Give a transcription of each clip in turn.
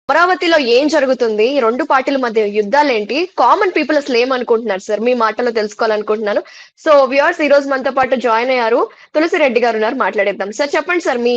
అమరావతిలో ఏం జరుగుతుంది? ఈ 2 పార్టీల మధ్య యుద్ధాలేంటి? కామన్ పీపుల్ అసలు ఏమనుకుంటున్నారు సార్? మీ మాటల్లో తెలుసుకోవాలనుకుంటున్నాను. సో వ్యూవర్స్ ఈ రోజు మనతో పాటు జాయిన్ అయ్యారు. తులసిరెడ్డి గారు ఉన్నారు. మాట్లాడేద్దాం. సార్ చెప్పండి సార్, మీ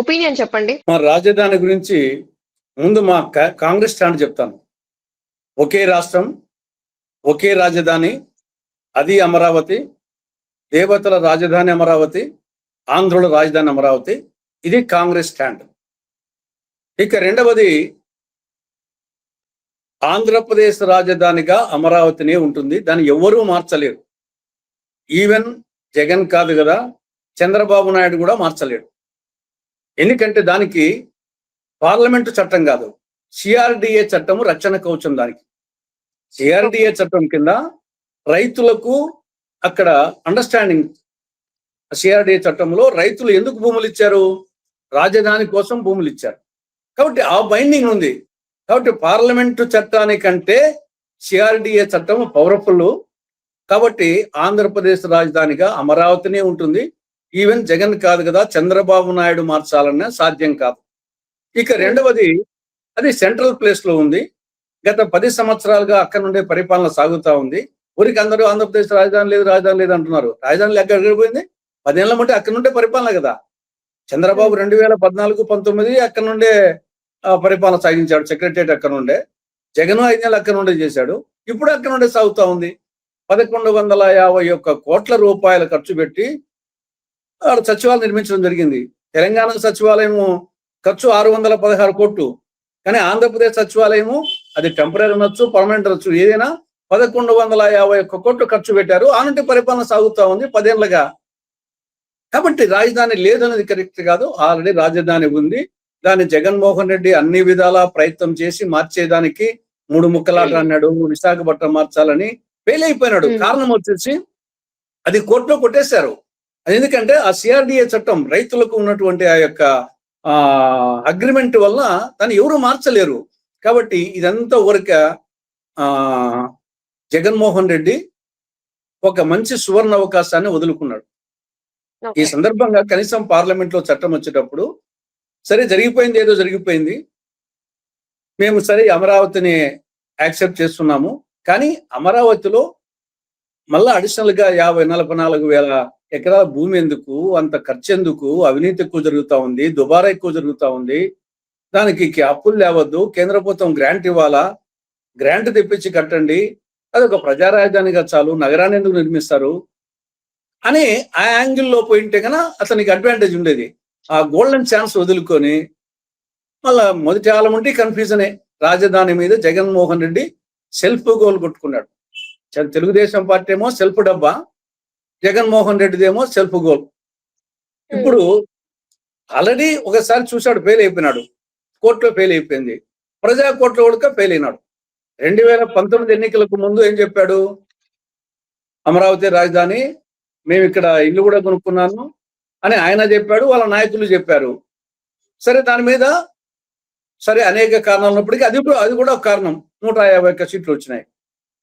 ఒపీనియన్ చెప్పండి. మా రాజధాని గురించి ముందు మా కాంగ్రెస్ స్టాండ్ చెప్తాను. ఒకే రాష్ట్రం, ఒకే రాజధాని, అది అమరావతి. దేవతల రాజధాని అమరావతి, ఆంధ్రుల రాజధాని అమరావతి. ఇది కాంగ్రెస్ స్టాండ్. ఇక రెండవది, ఆంధ్రప్రదేశ్ రాజధానిగా అమరావతినే ఉంటుంది. దాన్ని ఎవరూ మార్చలేరు. ఈవెన్ జగన్ కాదు కదా, చంద్రబాబు నాయుడు కూడా మార్చలేడు. ఎందుకంటే దానికి పార్లమెంటు చట్టం కాదు, సిఆర్డిఏ చట్టము రక్షణ కవచం. దానికి సిఆర్డిఏ చట్టం కింద రైతులకు అక్కడ అండర్స్టాండింగ్. సిఆర్డిఏ చట్టంలో రైతులు ఎందుకు భూములు ఇచ్చారు? రాజధాని కోసం భూములు ఇచ్చారు. కాబట్టి ఆ బైండింగ్ ఉంది. కాబట్టి పార్లమెంటు చట్టానికంటే సిఆర్డిఏ చట్టం పవర్ఫుల్. కాబట్టి ఆంధ్రప్రదేశ్ రాజధానిగా అమరావతినే ఉంటుంది. ఈవెన్ జగన్ కాదు కదా, చంద్రబాబు నాయుడు మార్చాలన్నా సాధ్యం కాదు. ఇక రెండవది, అది సెంట్రల్ ప్లేస్ లో ఉంది. గత 10 సంవత్సరాలుగా అక్కడ నుండే పరిపాలన సాగుతా ఉంది. ఊరికి అందరూ ఆంధ్రప్రదేశ్ రాజధాని లేదు అంటున్నారు. రాజధాని ఎక్కడ పోయింది? 10 ఏళ్ల మట్టి అక్కడ నుండే పరిపాలన కదా. చంద్రబాబు 2014-19 అక్కడ నుండే పరిపాలన సాగించాడు. సెక్రటరియట్ అక్కడ నుండే. జగన్ 5 నెలలు అక్కడ నుండే చేశాడు. ఇప్పుడు అక్కడ నుండే సాగుతా ఉంది. 1151 కోట్ల రూపాయలు ఖర్చు పెట్టి సచివాలయం నిర్మించడం జరిగింది. తెలంగాణ సచివాలయము ఖర్చు 616 కోట్లు. కానీ ఆంధ్రప్రదేశ్ సచివాలయము అది టెంపరీ అనొచ్చు, పర్మనెంట్ అనొచ్చు, ఏదైనా 1151 కోట్లు ఖర్చు పెట్టారు. ఆ నుండి పరిపాలన సాగుతా ఉంది 10 ఏళ్లుగా. కాబట్టి రాజధాని లేదనేది కరెక్ట్ కాదు. ఆల్రెడీ రాజధాని ఉంది. దాన్ని జగన్మోహన్ రెడ్డి అన్ని విధాలా ప్రయత్నం చేసి మార్చేదానికి 3 ముక్కలాట అన్నాడు. విశాఖపట్నం మార్చాలని ఫెయిల్ అయిపోయినాడు. కారణం వచ్చేసి అది కోర్టులో కొట్టేశారు. అది ఎందుకంటే ఆ సిఆర్డిఏ చట్టం రైతులకు ఉన్నటువంటి ఆ యొక్క అగ్రిమెంట్ వల్ల దాన్ని ఎవరు మార్చలేరు. కాబట్టి ఇదంతా ఊరిక జగన్మోహన్ రెడ్డి ఒక మంచి సువర్ణ అవకాశాన్ని వదులుకున్నాడు. ఈ సందర్భంగా కనీసం పార్లమెంట్ లో చట్టం వచ్చేటప్పుడు సరే జరిగిపోయింది, ఏదో జరిగిపోయింది, మేము సరే అమరావతిని యాక్సెప్ట్ చేస్తున్నాము. కానీ అమరావతిలో మళ్ళా అడిషనల్ గా 44,000 ఎకరాల భూమి ఎందుకు, అంత ఖర్చు ఎందుకు, అవినీతి ఎక్కువ జరుగుతూ ఉంది, దుబారా ఎక్కువ జరుగుతూ ఉంది, దానికి అప్పులు లేవద్దు, కేంద్ర ప్రభుత్వం గ్రాంట్ ఇవ్వాలా, గ్రాంట్ తెప్పించి కట్టండి, అదొక ప్రజా రాజధానిగా చాలు, నగరాన్ని ఎందుకు నిర్మిస్తారు అని ఆ యాంగిల్లో పోయింటే కన్నా అతనికి అడ్వాంటేజ్ ఉండేది. ఆ గోల్డెన్ ఛాన్స్ వదులుకొని మళ్ళా మొదటి ఆలముంటే కన్ఫ్యూజనే. రాజధాని మీద జగన్మోహన్ రెడ్డి సెల్ఫ్ గోల్ కొట్టుకున్నాడు. తెలుగుదేశం పార్టీ ఏమో సెల్ఫ్ డబ్బా, జగన్మోహన్ రెడ్డిదేమో సెల్ఫ్ గోల్. ఇప్పుడు ఆల్రెడీ ఒకసారి చూశాడు, ఫెయిల్ అయిపోయినాడు. కోర్టులో ఫెయిల్ అయిపోయింది, ప్రజా కోర్టులో కూడా ఫెయిల్ అయినాడు. 2019 ఎన్నికలకు ముందు ఏం చెప్పాడు? అమరావతి రాజధాని, మేము ఇక్కడ ఇల్లు కూడా కొనుక్కున్నాను అని ఆయన చెప్పాడు, వాళ్ళ నాయకులు చెప్పారు. సరే దాని మీద సరే అనేక కారణాలు ఉన్నప్పటికీ అది కూడా ఒక కారణం. 151 సీట్లు వచ్చినాయి.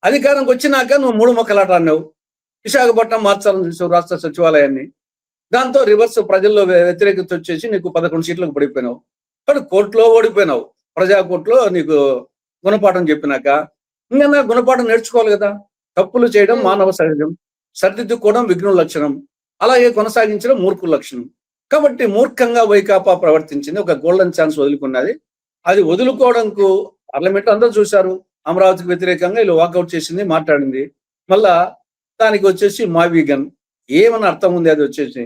అధికారంకి వచ్చినాక నువ్వు 3 ముక్కలాట అన్నావు. విశాఖపట్నం మార్చాలని చూసావు రాష్ట్ర సచివాలయాన్ని. దాంతో రివర్స్ ప్రజల్లో వ్యతిరేకత వచ్చేసి నీకు 11 సీట్లకు పడిపోయినావు. కానీ కోర్టులో ఓడిపోయినావు. ప్రజా కోర్టులో నీకు గుణపాఠం చెప్పినాక ఇంకా గుణపాఠం నేర్చుకోవాలి కదా. తప్పులు చేయడం మానవ సహజం, సరిదిద్దుకోవడం విఘ్నుల లక్షణం, అలాగే కొనసాగించడం మూర్ఖుల లక్షణం. కాబట్టి మూర్ఖంగా వైకాపా ప్రవర్తించింది, ఒక గోల్డెన్ ఛాన్స్ వదులుకున్నది. అది వదులుకోవడంకు పార్లమెంట్ అందరూ చూశారు. అమరావతికి వ్యతిరేకంగా వీళ్ళు వాకౌట్ చేసింది, మాట్లాడింది. మళ్ళా దానికి వచ్చేసి మావీగన్ ఏమన్నా అర్థం ఉంది? అది వచ్చేసి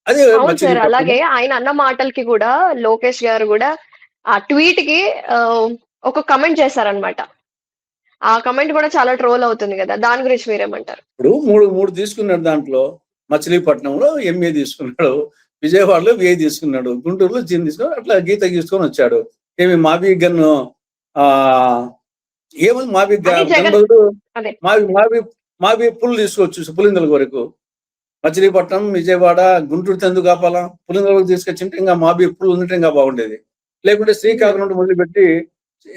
అది అలాగే ఆయన అన్న మాటలకి కూడా లోకేష్ గారు కూడా ఆ ట్వీట్ కి ఒక కమెంట్ చేశారనమాట. ఆ కమెంట్ కూడా చాలా ట్రోల్ అవుతుంది కదా, దాని గురించి మీరేమంటారు? ఇప్పుడు మూడు తీసుకున్నాడు. దాంట్లో మచిలీపట్నంలో ఎంఏ తీసుకున్నాడు, విజయవాడలో విఏ తీసుకున్నాడు, గుంటూరులో జీన్ తీసుకున్నాడు, అట్లా గీత గీసుకొని వచ్చాడు. ఏమి మావీగన్ ఏమని మావి పుల్ తీసుకోవచ్చు పులిందల వరకు. మచిలీపట్నం, విజయవాడ, గుంటూరు ఎందుకు కాపాలా? పులిందల వరకు తీసుకొచ్చింటే ఇంకా మావి పుల్ ఉన్నట్టు ఇంకా బాగుండేది. లేకుంటే శ్రీకాకుళం నుండి మొదలుపెట్టి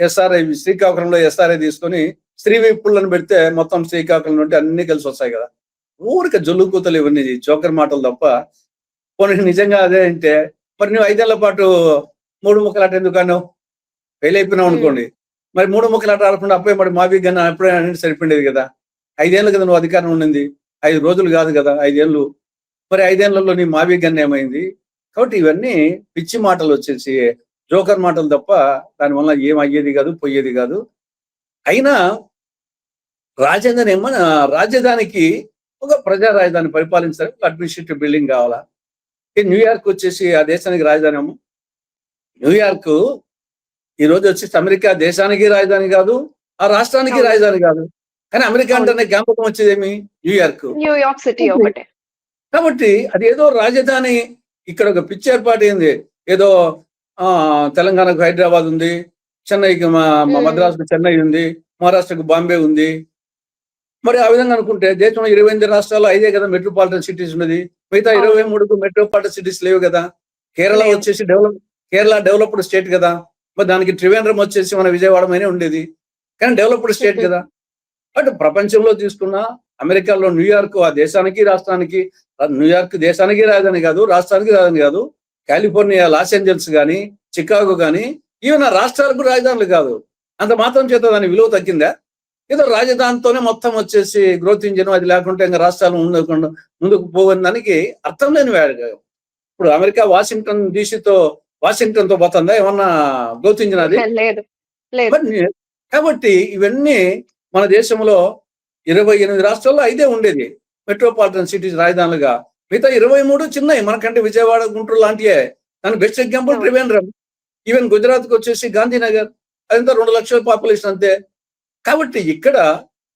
ఎస్ఆర్ఐ, శ్రీకాకుళంలో ఎస్ఆర్ఐ తీసుకొని శ్రీవిప్పులను పెడితే మొత్తం శ్రీకాకుళం నుండి అన్ని కలిసి వస్తాయి కదా. ఊరిక జొల్లు కూతలు ఇవన్నీ జోకర్ మాటలు తప్ప. పోనీ నిజంగా అదే అంటే మరి నువ్వు 5 ఏళ్ల పాటు 3 ముక్కలాట ఎందుకు అన్నావు? ఫెయిల్ అయిపోయినాం అనుకోండి, మరి 3 ముక్కలు ఆట ఆడకుండా అప్పుడే మరి మావి గన్న అప్పుడే అనేది సరిపోయింది కదా. 5 ఏళ్ళు కదా నువ్వు అధికారం ఉండింది, 5 రోజులు కాదు కదా, 5 ఏళ్ళు. మరి 5 ఏళ్లలో నీ మావి గన్న ఏమైంది? కాబట్టి ఇవన్నీ పిచ్చి మాటలు వచ్చేసి జోకర్ మాటలు తప్ప దానివల్ల ఏం అయ్యేది కాదు, పోయేది కాదు. అయినా రాజధానికి ఒక ప్రజా రాజధాని పరిపాలించడానికి అడ్మినిస్ట్రేటివ్ బిల్డింగ్ కావాలా? న్యూయార్క్ వచ్చేసి ఆ దేశానికి రాజధాని ఏమో. న్యూయార్క్ ఈ రోజు వచ్చేసి అమెరికా దేశానికి రాజధాని కాదు, ఆ రాష్ట్రానికి రాజధాని కాదు. కానీ అమెరికా అంటేనే జ్ఞాపకం వచ్చేదేమి? న్యూయార్క్ సిటీ ఒకటే. కాబట్టి అది ఏదో రాజధాని, ఇక్కడ ఒక పిచ్చి ఏర్పాటు అయింది. ఏదో తెలంగాణకు హైదరాబాద్ ఉంది, చెన్నైకి మద్రాసుకు చెన్నై ఉంది, మహారాష్ట్రకు బాంబే ఉంది. మరి ఆ విధంగా అనుకుంటే దేశంలో 28 రాష్ట్రాల్లో 5 కదా మెట్రోపాలిటన్ సిటీస్ ఉన్నది. మిగతా 23కు మెట్రోపాలిటన్ సిటీస్ లేవు కదా. కేరళ వచ్చేసి డెవలప్డ్ స్టేట్ కదా. మరి దానికి త్రివేంద్రం వచ్చేసి మన విజయవాడమైనా ఉండేది, కానీ డెవలప్డ్ స్టేట్ కదా. బట్ ప్రపంచంలో తీసుకున్న అమెరికాలో న్యూయార్క్ ఆ దేశానికి రాష్ట్రానికి, న్యూయార్క్ దేశానికి రాజధాని కాదు, రాష్ట్రానికి రాజధాని కాదు. కాలిఫోర్నియా లాస్ ఏంజల్స్ కానీ, చికాగో కానీ ఈవెన్ ఆ రాష్ట్రాలకు రాజధానులు కాదు. అంత మాత్రం చేత దాని విలువ తగ్గిందా? ఏదో రాజధానితోనే మొత్తం వచ్చేసి గ్రోత్ ఇంజిన్, అది లేకుంటే ఇంకా రాష్ట్రాలు ముందుకు పోవని దానికి అర్థం లేని వాడు. ఇప్పుడు అమెరికా వాషింగ్టన్ తో పోతుందా ఏమన్నా గ్రోత్ ఇంజిన్? అది కాబట్టి ఇవన్నీ మన దేశంలో 28 రాష్ట్రాల్లో 5 ఉండేది మెట్రోపాలిటన్ సిటీస్ రాజధానులుగా. మిగతా 23 చిన్నవి, మనకంటే విజయవాడ, గుంటూరు లాంటివే. దాని బెస్ట్ ఎగ్జాంపుల్ త్రివేంద్రం. ఈవెన్ గుజరాత్కి వచ్చేసి గాంధీనగర్, అదంతా 2 లక్షల పాపులేషన్ అంతే. కాబట్టి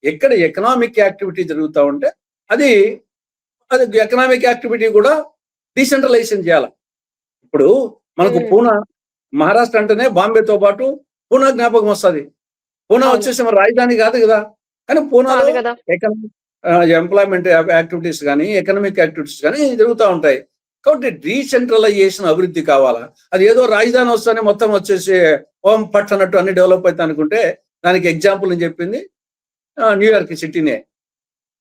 ఎక్కడ ఎకనామిక్ యాక్టివిటీ జరుగుతూ ఉంటే అది ఎకనామిక్ యాక్టివిటీ కూడా డీసెంట్రలైజేషన్ చేయాలి. ఇప్పుడు మనకు పూనా, మహారాష్ట్ర అంటేనే బాంబేతో పాటు పూనా జ్ఞాపకం వస్తుంది. పూనా వచ్చేసి మన రాజధాని కాదు కదా, కానీ పూనాలో ఎంప్లాయ్మెంట్ యాక్టివిటీస్ కానీ, ఎకనామిక్ యాక్టివిటీస్ కానీ జరుగుతూ ఉంటాయి. కాబట్టి డీసెంట్రలైజేషన్ అభివృద్ధి కావాలా. అది ఏదో రాజధాని వస్తేనే మొత్తం వచ్చేసి హోమ్ పట్టనట్టు అన్ని డెవలప్ అవుతా అనుకుంటే దానికి ఎగ్జాంపుల్ అని చెప్పింది న్యూయార్క్ సిటీనే,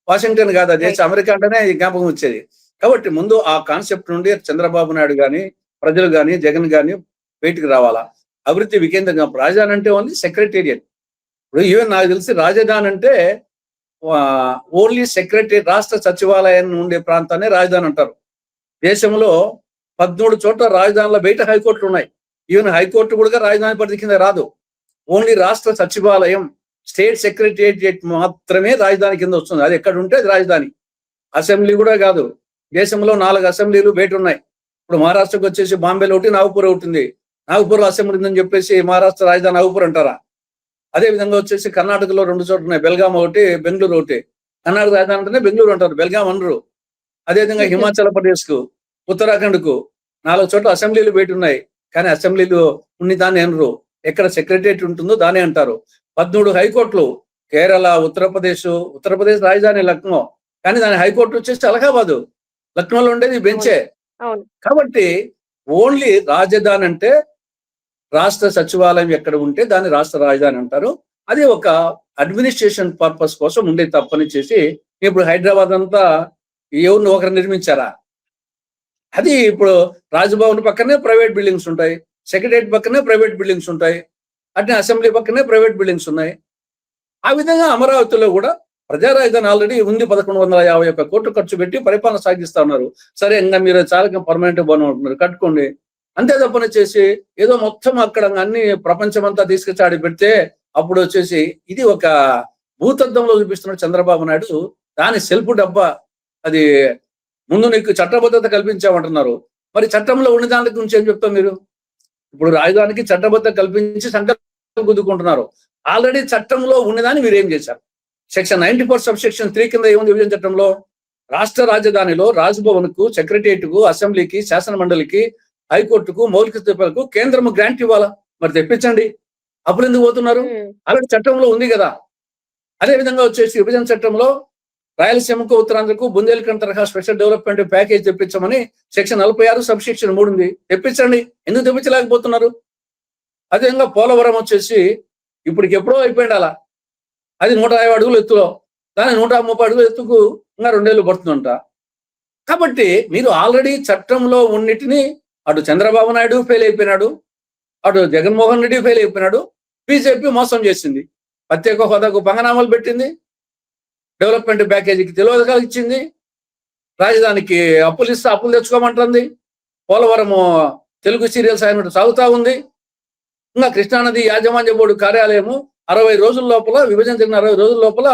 వాషింగ్టన్ కాదు. అది అమెరికా అంటేనే జ్ఞాపకం వచ్చేది. కాబట్టి ముందు ఆ కాన్సెప్ట్ నుండి చంద్రబాబు నాయుడు కానీ, ప్రజలు కానీ, జగన్ కానీ బయటికి రావాలా. అభివృద్ధి వికేంద్రంగా రాజధాని అంటే ఓన్లీ సెక్రటేరియట్. ఇప్పుడు ఈవెన్ నాకు తెలిసి రాజధాని అంటే ఓన్లీ సెక్రటరీ, రాష్ట్ర సచివాలయం ఉండే ప్రాంతాన్ని రాజధాని అంటారు. దేశంలో 13 చోట్ల రాజధానుల బయట హైకోర్టులు ఉన్నాయి. ఈవెన్ హైకోర్టు కూడా రాజధాని పరిధి కింద రాదు. ఓన్లీ రాష్ట్ర సచివాలయం, స్టేట్ సెక్రటేరియట్ మాత్రమే రాజధాని కింద వస్తుంది. అది ఎక్కడ ఉంటే అది రాజధాని. అసెంబ్లీ కూడా కాదు. దేశంలో 4 అసెంబ్లీలు బయట ఉన్నాయి. ఇప్పుడు మహారాష్ట్రకు వచ్చేసి బాంబేలో ఒకటి, నాగపూర్ ఒకటి. నాగపూర్ అసెంబ్లీ ఉందని చెప్పేసి మహారాష్ట్ర రాజధాని నాగపూర్ అంటారా? అదే విధంగా వచ్చేసి కర్ణాటకలో 2 చోట్ల ఉన్నాయి, బెల్గాం ఒకటి, బెంగళూరు ఒకటి. కర్ణాటక రాజధాని అంటేనే బెంగళూరు అంటారు, బెల్గాం అనరు. అదేవిధంగా హిమాచల్ ప్రదేశ్ కు, ఉత్తరాఖండ్ కు 4 చోట్ల అసెంబ్లీలు బయట ఉన్నాయి, కానీ అసెంబ్లీలు ఉన్ని దాన్ని అనరు. ఎక్కడ సెక్రటరియట్ ఉంటుందో దానే అంటారు. 13 హైకోర్టులు, కేరళ, ఉత్తరప్రదేశ్ రాజధాని లక్నో, కానీ దాని హైకోర్టు వచ్చేసి అలహాబాద్. లక్నోలో ఉండేది బెంచే. కాబట్టి ఓన్లీ రాజధాని అంటే రాష్ట్ర సచివాలయం ఎక్కడ ఉంటే దాన్ని రాష్ట్ర రాజధాని అంటారు. అది ఒక అడ్మినిస్ట్రేషన్ పర్పస్ కోసం ఉండే తప్పని చేసి ఇప్పుడు హైదరాబాద్ అంతా ఎవరిని ఒకరు నిర్మించారా? అది ఇప్పుడు రాజ్భవన్ పక్కనే ప్రైవేట్ బిల్డింగ్స్ ఉంటాయి, సెక్రటరియట్ పక్కనే ప్రైవేట్ బిల్డింగ్స్ ఉంటాయి, అట్నే అసెంబ్లీ పక్కనే ప్రైవేట్ బిల్డింగ్స్ ఉన్నాయి. ఆ విధంగా అమరావతిలో కూడా ప్రజా రాజధాని ఆల్రెడీ ఉంది. 1151 కోట్లు ఖర్చు పెట్టి పరిపాలన సాగిస్తా ఉన్నారు. సరే, ఇంకా మీరు చాలా పర్మనెంట్ భవనం ఉంటున్నారు, కట్టుకోండి. అంతే తప్పని చేసి ఏదో మొత్తం అక్కడ అన్ని ప్రపంచం అంతా తీసుకొచ్చి ఆడి పెడితే అప్పుడు వచ్చేసి ఇది ఒక భూతద్దంలో చూపిస్తున్నాడు చంద్రబాబు నాయుడు. దాని సెల్ఫ్ డబ్బా. అది ముందు నీకు చట్టబద్ధత కల్పించామంటున్నారు, మరి చట్టంలో ఉన్న దాని గురించి ఏం చెప్తాం మీరు? ఇప్పుడు రాజధానికి చట్టబద్ధత కల్పించి సంకల్పం గుద్దుకుంటున్నారు. ఆల్రెడీ చట్టంలో ఉన్నదాన్ని మీరు ఏం చేశారు? సెక్షన్ 94 సబ్సెక్షన్ 3 కింద ఏముంది విభజన చట్టంలో? రాష్ట్ర రాజధానిలో రాజ్భవన్ కు, సెక్రటరియట్ కు, అసెంబ్లీకి, శాసన మండలికి, హైకోర్టుకు, మౌలిక సదుపాయాలకు కేంద్రం గ్రాంట్ ఇవ్వాలా? మరి తెప్పించండి. అప్పుడు ఎందుకు పోతున్నారు? ఆల్రెడీ చట్టంలో ఉంది కదా. అదే విధంగా వచ్చేసి విభజన చట్టంలో రాయలసీమకు, ఉత్తరాంధ్రకు బుందేల్ఖండ్ తరహా స్పెషల్ డెవలప్మెంట్ ప్యాకేజ్ తెప్పించమని సెక్షన్ 46 సబ్సెక్షన్ 3 ఉంది. తెప్పించండి. ఎందుకు తెప్పించలేకపోతున్నారు? అదేవిధంగా పోలవరం వచ్చేసి ఇప్పటికి ఎప్పుడో అయిపోయింది. అలా అది 150 అడుగులు ఎత్తులో, దాని 130 అడుగులు ఎత్తుకు ఇంకా 2 ఏళ్ళు పడుతుందంట. కాబట్టి మీరు ఆల్రెడీ చట్టంలో ఉన్నటిని అటు చంద్రబాబు నాయుడు ఫెయిల్ అయిపోయినాడు, అటు జగన్మోహన్ రెడ్డి ఫెయిల్ అయిపోయినాడు, బీజేపీ మోసం చేసింది, ప్రత్యేక హోదాకు పంగనామాలు పెట్టింది, డెవలప్మెంట్ ప్యాకేజీకి తెలియదు ఇచ్చింది, రాజధానికి అప్పులు ఇస్తే అప్పులు తెచ్చుకోమంటుంది, పోలవరము తెలుగు సీరియల్స్ అయినట్టు సాగుతా ఉంది. ఇంకా కృష్ణానది యాజమాన్య బోర్డు కార్యాలయము 60 రోజుల లోపల, విభజన జరిగిన 60 రోజుల లోపల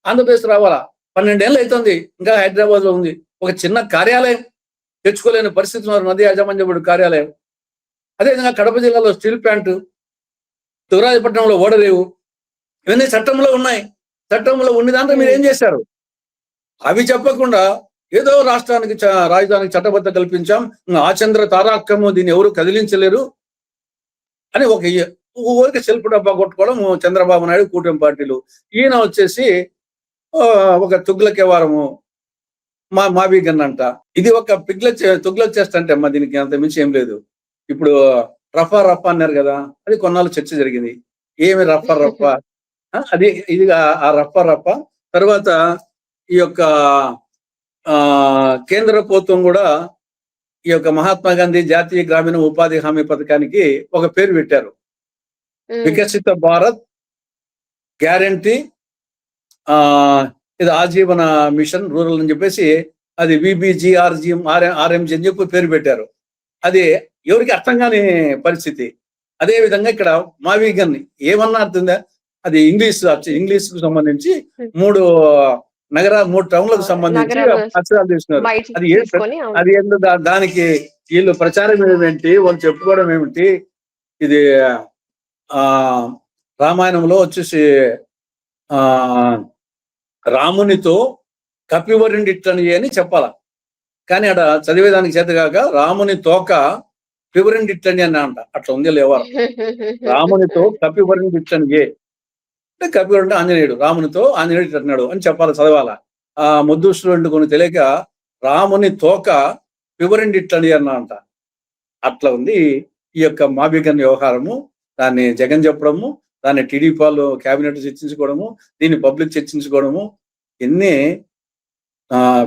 ఆంధ్రప్రదేశ్ రావాలా, 12 ఏళ్ళు అవుతుంది, ఇంకా హైదరాబాద్ లో ఉంది. ఒక చిన్న కార్యాలయం తెచ్చుకోలేని పరిస్థితి ఉన్నారు, నది యాజమాన్య బోర్డు కార్యాలయం. అదేవిధంగా కడప జిల్లాలో స్టీల్ ప్లాంట్, తురాజపట్నంలో ఓడరేవు, ఇవన్నీ చట్టంలో ఉన్నాయి. చట్టంలో ఉండి దాంట్లో మీరు ఏం చేశారు? అవి చెప్పకుండా ఏదో రాష్ట్రానికి రాజధానికి చట్టబద్ధ కల్పించాం, ఆచంద్ర తారాక్రము, దీన్ని ఎవరు కదిలించలేరు అని ఒక ఊరికి సెల్ఫ్ డబ్బా కొట్టుకోవడం చంద్రబాబు నాయుడు, కూటమి పార్టీలు. ఈయన వచ్చేసి ఒక తుగ్లక్ వ్యవహారము, మావి గన్ అంట. ఇది ఒక తుగ్లక్ చేస్తంటే అమ్మా, దీనికి అంత మించి ఏం లేదు. ఇప్పుడు రఫా అన్నారు కదా, అది కొన్నాళ్ళు చర్చ జరిగింది. ఏమి రఫా అది ఇది ఆ రఫా. తర్వాత ఈ యొక్క కేంద్ర ప్రభుత్వం కూడా ఈ యొక్క మహాత్మా గాంధీ జాతీయ గ్రామీణ ఉపాధి హామీ పథకానికి ఒక పేరు పెట్టారు, వికసిత భారత్ గ్యారంటీ ఇది ఆజీవన మిషన్ రూరల్ అని చెప్పేసి, అది ఆర్ఎంజీ అని చెప్పి పేరు పెట్టారు. అది ఎవరికి అర్థం కాని పరిస్థితి. అదే విధంగా ఇక్కడ మావిగన్ ఏమన్నా అర్థందా, అది ఇంగ్లీష్ కు సంబంధించి 3 టౌన్లకు సంబంధించి అక్షరాలు తీసుకున్నారు. అది ఎందుకు దానికి వీళ్ళు ప్రచారం ఏమిటి, వాళ్ళు చెప్పుకోవడం ఏమిటి? ఇది రామాయణంలో వచ్చేసి రామునితో కపివరుండిట్లని అని చెప్పాల, కానీ అక్కడ చదివేదానికి చేతగాక రాముని తోక పివరుండిట్లని అని అంట. అట్లా ఉంది లేవారు. రామునితో కపివరుండిట్లని అంటే కపివరుడు ఆంజనేయుడు, రామునితో ఆంజనేయుడు ఇట్లన్నాడు అని చెప్పాలి, చదవాల. ఆ ముద్దుష్టుడు కొన్ని తెలియక రాముని తోక పివరుండిట్లని అన్న అంట. అట్లా ఉంది ఈ యొక్క మాబిగన్ వ్యవహారము. దాన్ని జగన్ చెప్పడము, దాన్ని టీడీపీ వాళ్ళు క్యాబినెట్ చర్చించుకోవడము, దీన్ని పబ్లిక్ చర్చించుకోవడము, ఎన్ని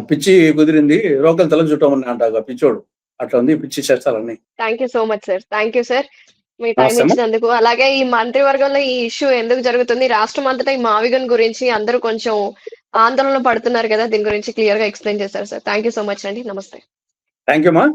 పిచ్చి కుదిరింది, రోకలు తల చుట్టమని అంట పిచ్చోడు. అట్లా ఉంది పిచ్చి చేస్తారని. Thank you so much sir, thank you sir me time ఇచ్చినందుకు. అలాగే ఈ మంత్రివర్గంలో ఈ ఇష్యూ ఎందుకు జరుగుతుంది, రాష్ట్రం అంతటా ఈ మావిగన్ గురించి అందరూ కొంచెం ఆందోళన పడుతున్నారు కదా, దీని గురించి క్లియర్ గా ఎక్స్ప్లెయిన్ చేశారు sir. Thank you so much అండి, నమస్తే. థ్యాంక్ యూ మా.